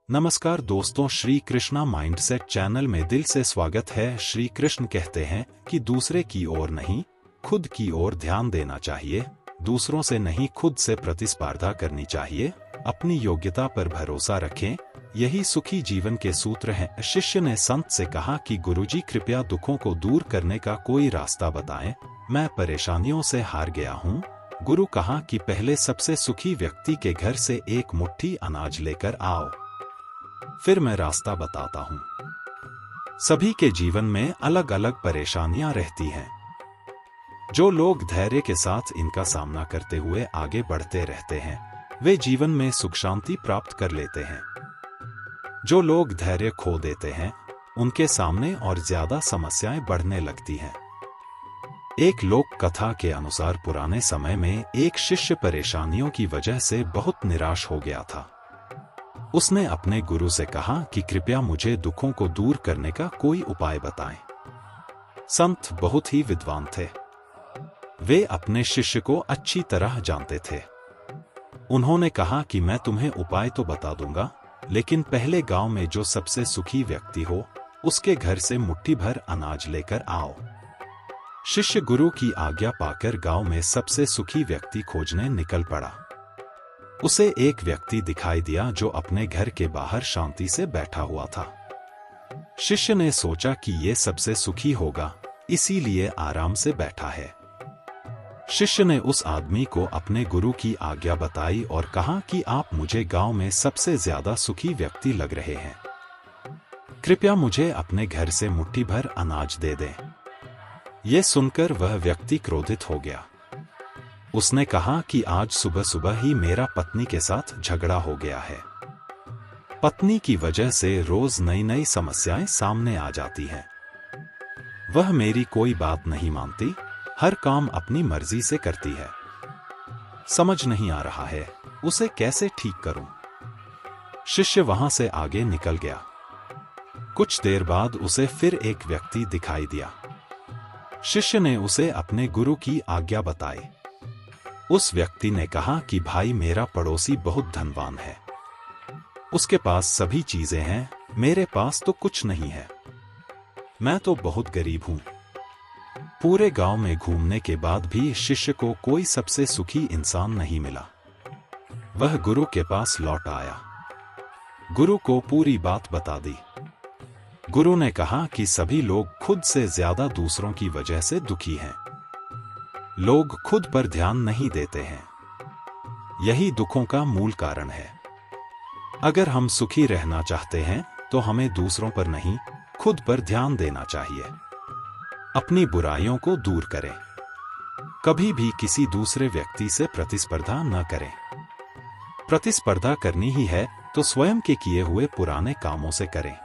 नमस्कार दोस्तों, Shri Krishna mindset channel में दिल से स्वागत है। श्री कृष्ण कहते हैं कि दूसरे की ओर नहीं, खुद की ओर ध्यान देना चाहिए। दूसरों से नहीं, खुद से प्रतिस्पर्धा करनी चाहिए। अपनी योग्यता पर भरोसा रखें, यही सुखी जीवन के सूत्र हैं। शिष्य ने संत से कहा कि गुरुजी, कृपया दुखों को दूर करने का कोई रास्ता बताएं, मैं परेशानियों से हार गया हूँ। गुरु कहा कि पहले सबसे सुखी व्यक्ति के घर से एक मुट्ठी अनाज लेकर आओ, फिर मैं रास्ता बताता हूं। सभी के जीवन में अलग अलग परेशानियां रहती हैं। जो लोग धैर्य के साथ इनका सामना करते हुए आगे बढ़ते रहते हैं, वे जीवन में सुख शांति प्राप्त कर लेते हैं। जो लोग धैर्य खो देते हैं, उनके सामने और ज्यादा समस्याएं बढ़ने लगती हैं। एक लोक कथा के अनुसार पुराने समय में एक शिष्य परेशानियों की वजह से बहुत निराश हो गया था। उसने अपने गुरु से कहा कि कृपया मुझे दुखों को दूर करने का कोई उपाय बताएं। संत बहुत ही विद्वान थे। वे अपने शिष्य को अच्छी तरह जानते थे। उन्होंने कहा कि मैं तुम्हें उपाय तो बता दूंगा, लेकिन पहले गांव में जो सबसे सुखी व्यक्ति हो, उसके घर से मुट्ठी भर अनाज लेकर आओ। शिष्य गुरु की आज्ञा पाकर गांव में सबसे सुखी व्यक्ति खोजने निकल पड़ा। उसे एक व्यक्ति दिखाई दिया जो अपने घर के बाहर शांति से बैठा हुआ था। शिष्य ने सोचा कि ये सबसे सुखी होगा, इसीलिए आराम से बैठा है। शिष्य ने उस आदमी को अपने गुरु की आज्ञा बताई और कहा कि आप मुझे गांव में सबसे ज्यादा सुखी व्यक्ति लग रहे हैं। कृपया मुझे अपने घर से मुट्ठी भर अनाज दे दें। यह सुनकर वह व्यक्ति क्रोधित हो गया। उसने कहा कि आज सुबह सुबह ही मेरा पत्नी के साथ झगड़ा हो गया है। पत्नी की वजह से रोज नई नई समस्याएं सामने आ जाती हैं। वह मेरी कोई बात नहीं मानती, हर काम अपनी मर्जी से करती है। समझ नहीं आ रहा है उसे कैसे ठीक करूं। शिष्य वहां से आगे निकल गया। कुछ देर बाद उसे फिर एक व्यक्ति दिखाई दिया। शिष्य ने उसे अपने गुरु की आज्ञा बताई। उस व्यक्ति ने कहा कि भाई, मेरा पड़ोसी बहुत धनवान है, उसके पास सभी चीजें हैं, मेरे पास तो कुछ नहीं है। मैं तो बहुत गरीब हूं। पूरे गांव में घूमने के बाद भी शिष्य को कोई सबसे सुखी इंसान नहीं मिला। वह गुरु के पास लौट आया। गुरु को पूरी बात बता दी। गुरु ने कहा कि सभी लोग खुद से ज्यादा दूसरों की वजह से दुखी हैं। लोग खुद पर ध्यान नहीं देते हैं, यही दुखों का मूल कारण है। अगर हम सुखी रहना चाहते हैं तो हमें दूसरों पर नहीं, खुद पर ध्यान देना चाहिए। अपनी बुराइयों को दूर करें। कभी भी किसी दूसरे व्यक्ति से प्रतिस्पर्धा न करें। प्रतिस्पर्धा करनी ही है तो स्वयं के किए हुए पुराने कामों से करें।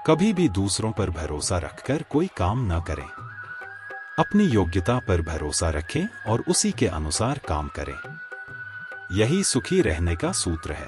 कभी भी दूसरों पर भरोसा रखकर कोई काम न करें। अपनी योग्यता पर भरोसा रखें और उसी के अनुसार काम करें। यही सुखी रहने का सूत्र है।